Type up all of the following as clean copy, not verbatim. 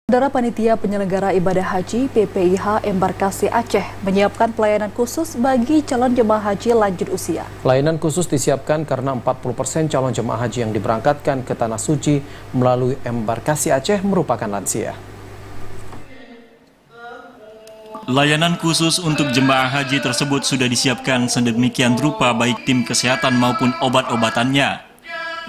Saudara Panitia Penyelenggara Ibadah Haji PPIH Embarkasi Aceh menyiapkan pelayanan khusus bagi calon jemaah haji lanjut usia. Pelayanan khusus disiapkan karena 40% calon jemaah haji yang diberangkatkan ke Tanah Suci melalui Embarkasi Aceh merupakan lansia. Layanan khusus untuk jemaah haji tersebut sudah disiapkan sedemikian rupa baik tim kesehatan maupun obat-obatannya.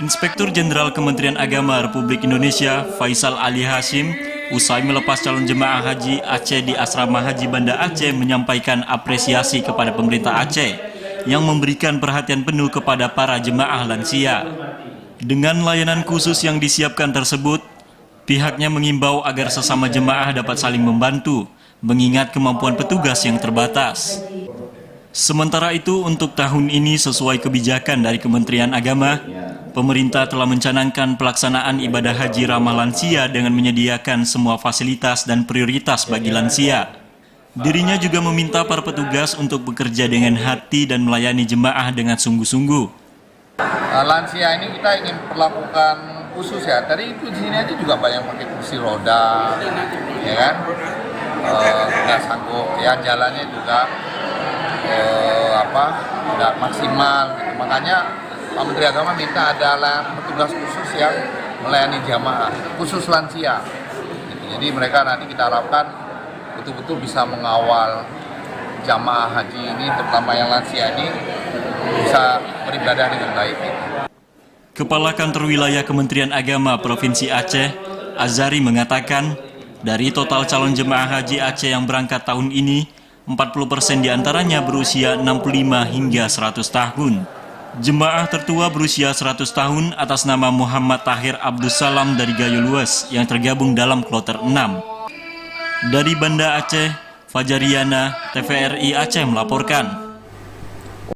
Inspektur Jenderal Kementerian Agama Republik Indonesia Faisal Ali Hashim usai melepas calon jemaah haji Aceh di Asrama Haji Banda Aceh menyampaikan apresiasi kepada pemerintah Aceh yang memberikan perhatian penuh kepada para jemaah lansia. Dengan layanan khusus yang disiapkan tersebut, pihaknya mengimbau agar sesama jemaah dapat saling membantu, mengingat kemampuan petugas yang terbatas. Sementara itu, untuk tahun ini sesuai kebijakan dari Kementerian Agama, pemerintah telah mencanangkan pelaksanaan ibadah haji ramah lansia dengan menyediakan semua fasilitas dan prioritas bagi lansia. Dirinya juga meminta para petugas untuk bekerja dengan hati dan melayani jemaah dengan sungguh-sungguh. Lansia ini kita ingin perlakukan khusus ya. Tadi itu di sini aja juga banyak pakai kursi roda, ya kan? Nggak sanggup, ya jalannya juga nggak maksimal. Gitu. Makanya Pak Menteri Agama minta ada petugas khusus yang melayani jamaah, khusus lansia. Gitu. Jadi mereka nanti kita harapkan betul-betul bisa mengawal jamaah haji ini, terutama yang lansia ini, bisa beribadah dengan baik. Gitu. Kepala Kantor Wilayah Kementerian Agama Provinsi Aceh, Azari mengatakan, dari total calon jemaah haji Aceh yang berangkat tahun ini, 40% diantaranya berusia 65 hingga 100 tahun. Jemaah tertua berusia 100 tahun atas nama Muhammad Tahir Abdussalam dari Gayo Lues yang tergabung dalam kloter 6. Dari Banda Aceh, Fajariana, TVRI Aceh melaporkan.